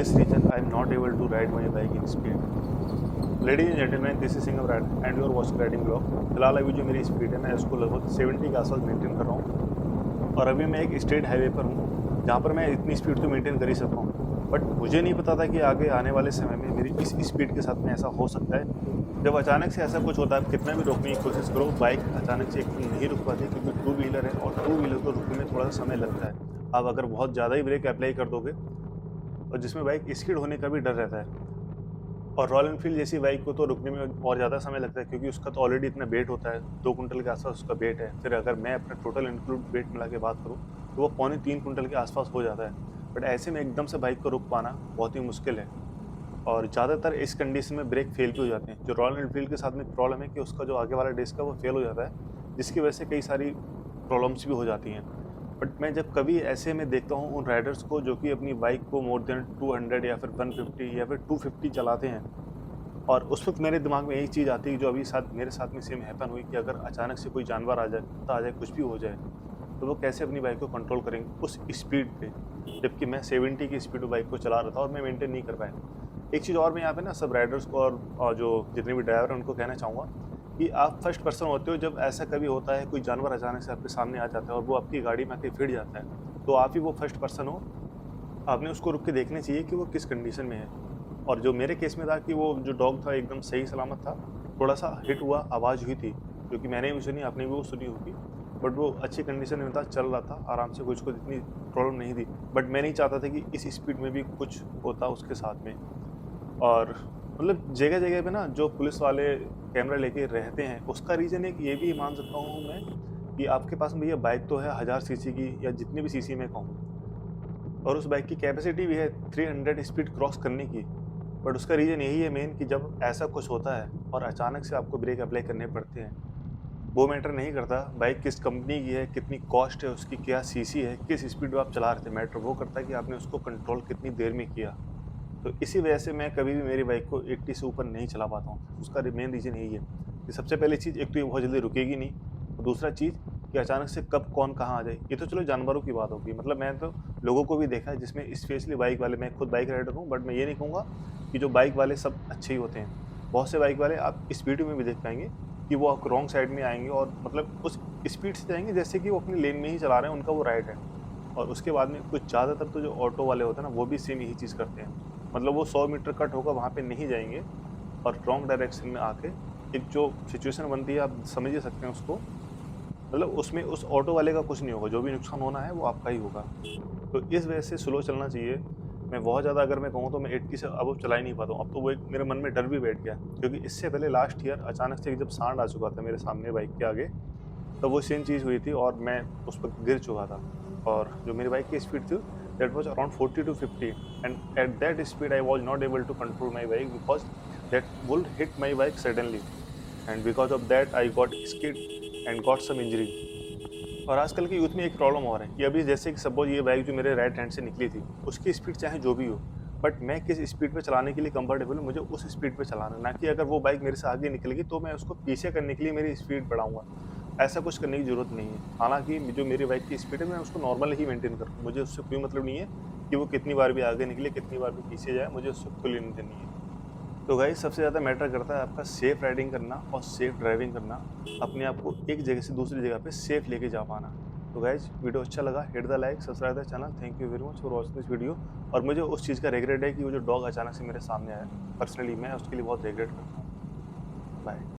this reason I am not able to ride my bike in speed. Ladies and gentlemen, this is Singham ride and you are watching riding blog. फिलहाल अभी जो मेरी speed है मैं उसको लगभग 70 के आसपास मेंटेन कर रहा हूँ और अभी मैं एक स्टेट हाईवे पर हूँ जहाँ पर मैं इतनी स्पीड तो मेंटेन कर ही सकता हूँ। बट मुझे नहीं पता था कि आगे आने वाले समय में मेरी इस स्पीड के साथ में ऐसा हो सकता है। जब अचानक से ऐसा कुछ होता है, आप कितना भी रोकने की कोशिश करो, बाइक अचानक से एकदम नहीं रुक पाती क्योंकि टू व्हीलर है और टू व्हीलर को रुकने में थोड़ा सा समय लगता है। आप अगर बहुत ज़्यादा ही ब्रेक अप्लाई कर दोगे और जिसमें बाइक स्किड होने का भी डर रहता है। और रॉयल एनफील्ड जैसी बाइक को तो रुकने में और ज़्यादा समय लगता है क्योंकि उसका तो ऑलरेडी इतना वेट होता है, 2 कुंटल के आसपास उसका वेट है। फिर अगर मैं अपना टोटल इंक्लूड वेट मिला के बात करूँ तो वो पौने 3 कुंटल के आसपास हो जाता है। बट ऐसे में एकदम से बाइक को रोक पाना बहुत ही मुश्किल है और ज़्यादातर इस कंडीशन में ब्रेक फेल भी हो जाते हैं। जो रॉयल एनफील्ड के साथ में प्रॉब्लम है कि उसका जो आगे वाला डिस्क है वो फेल हो जाता है, जिसकी वजह से कई सारी प्रॉब्लम्स भी हो जाती हैं। बट मैं जब कभी ऐसे में देखता हूँ उन राइडर्स को जो कि अपनी बाइक को मोर देन 200 या फिर 150 या फिर 250 चलाते हैं, और उस वक़्त मेरे दिमाग में यही चीज़ आती है जो अभी साथ मेरे साथ में सेम हैपन हुई कि अगर अचानक से कोई जानवर आ जाए, कुत्ता आ जाए, कुछ भी हो जाए, तो वो कैसे अपनी बाइक को कंट्रोल करेंगे उस स्पीड पे। जबकि मैं 70 की स्पीड में बाइक को चला रहा था और मैं मेंटेन नहीं कर पाया। एक चीज़ और मैं यहाँ पे ना सब राइडर्स को और जो जितने भी ड्राइवर हैं उनको कहना चाहूँगा कि आप फर्स्ट पर्सन होते हो जब ऐसा कभी होता है, कोई जानवर अचानक से आपके सामने आ जाता है और वो आपकी गाड़ी में आके भिड़ जाता है, तो आप ही वो फर्स्ट पर्सन हो। आपने उसको रुक के देखना चाहिए कि वो किस कंडीशन में है। और जो मेरे केस में था कि वो जो डॉग था एकदम सही सलामत था, थोड़ा-सा हिट हुआ, आवाज़ हुई थी, जो कि मैंने भी सुनी, आपने भी वो सुनी होगी। बट वो अच्छी कंडीशन में था, चल रहा था आराम से, कुछ उसको इतनी प्रॉब्लम नहीं थी। बट मैं नहीं चाहता था कि इस स्पीड में भी कुछ होता उसके साथ में। और मतलब जगह-जगह पे ना जो पुलिस वाले कैमरा लेके रहते हैं, उसका रीज़न एक ये भी मान सकता हूँ मैं कि आपके पास में भैया बाइक तो है 1000 सीसी की या जितनी भी सीसी मैं कहूँ, और उस बाइक की कैपेसिटी भी है 300 स्पीड क्रॉस करने की। बट उसका रीज़न यही है मेन कि जब ऐसा कुछ होता है और अचानक से आपको ब्रेक अप्लाई करने पड़ते हैं, वो मैटर नहीं करता बाइक किस कंपनी की है, कितनी कॉस्ट है उसकी, क्या सीसी है, किस स्पीड में आप चला रहे थे। मैटर वो करता है कि आपने उसको कंट्रोल कितनी देर में किया। तो इसी वजह से मैं कभी भी मेरी बाइक को 80 से ऊपर नहीं चला पाता हूँ। उसका मेन रीज़न यही है कि सबसे पहली चीज़, एक तो ये बहुत जल्दी रुकेगी नहीं, और दूसरा चीज़ कि अचानक से कब कौन कहाँ आ जाए। ये तो चलो जानवरों की बात होगी, मतलब मैं तो लोगों को भी देखा है जिसमें स्पेशली बाइक वाले, मैं खुद बाइक राइडर हूँ, बट मैं ये नहीं कहूँगा कि जो बाइक वाले सब अच्छे ही होते हैं। बहुत से बाइक वाले आप इस वीडियो में भी देख पाएँगे कि वो आप रॉन्ग साइड में आएँगे और मतलब उस स्पीड से जाएँगे जैसे कि वो अपनी लेन में ही चला रहे हैं, उनका वो राइट है। और उसके बाद में कुछ ज़्यादातर तो जो ऑटो वाले होते हैं ना, वो भी सेम यही चीज़ करते हैं। मतलब वो 100 मीटर कट होगा वहाँ पे नहीं जाएँगे और रॉन्ग डायरेक्शन में आके एक जो सिचुएशन बनती है, आप समझ ही सकते हैं उसको। मतलब उसमें उस ऑटो वाले का कुछ नहीं होगा, जो भी नुकसान होना है वो आपका ही होगा। तो इस वजह से स्लो चलना चाहिए। मैं बहुत ज़्यादा अगर मैं कहूँ तो मैं 80 से अबव चला ही नहीं पाता हूँ। अब तो वो एक मेरे मन में डर भी बैठ गया क्योंकि इससे पहले लास्ट ईयर अचानक से जब सांड आ चुका था मेरे सामने बाइक के आगे, तब वो सेम चीज़ हुई थी और मैं उस वक़्त गिर चुका था। और जो मेरी बाइक की स्पीड थी that was around 40 to 50, and at that speed I was not able to control my bike because that bull hit my bike suddenly, and because of that I got skid and got some injury. और आजकल के youth में एक problem और है कि अभी जैसे कि सपोज़ ये बाइक जो मेरे राइट हैंड से निकली थी, उसकी स्पीड चाहे जो भी हो, बट मैं किस स्पीड पे चलाने के लिए कंफर्टेबल हूँ, मुझे उस स्पीड पे चलाना है, ना कि अगर वो बाइक मेरे से आगे निकलेगी तो मैं उसको पीछे करने के लिए मेरी स्पीड बढ़ाऊँगा। ऐसा कुछ करने की ज़रूरत नहीं है। हालाँकि जो मेरी बाइक की स्पीड है मैं उसको नॉर्मल ही मेंटेन करूँ। मुझे उससे कोई मतलब नहीं है कि वो कितनी बार भी आगे निकले, कितनी बार भी पीछे जाए, मुझे उससे कोई लेना-देना नहीं है। तो गाइस सबसे ज़्यादा मैटर करता है आपका सेफ राइडिंग करना और सेफ ड्राइविंग करना, अपने आप को एक जगह से दूसरी जगह पे सेफ लेके जा पाना। तो गाइस वीडियो अच्छा लगा, hit the like, subscribe the channel. Thank you very much for watching this video. और मुझे उस चीज़ का रिग्रेट है कि वो जो डॉग अचानक से मेरे सामने आया, पर्सनली मैं उसके लिए बहुत रिग्रेट करता हूँ। बाय।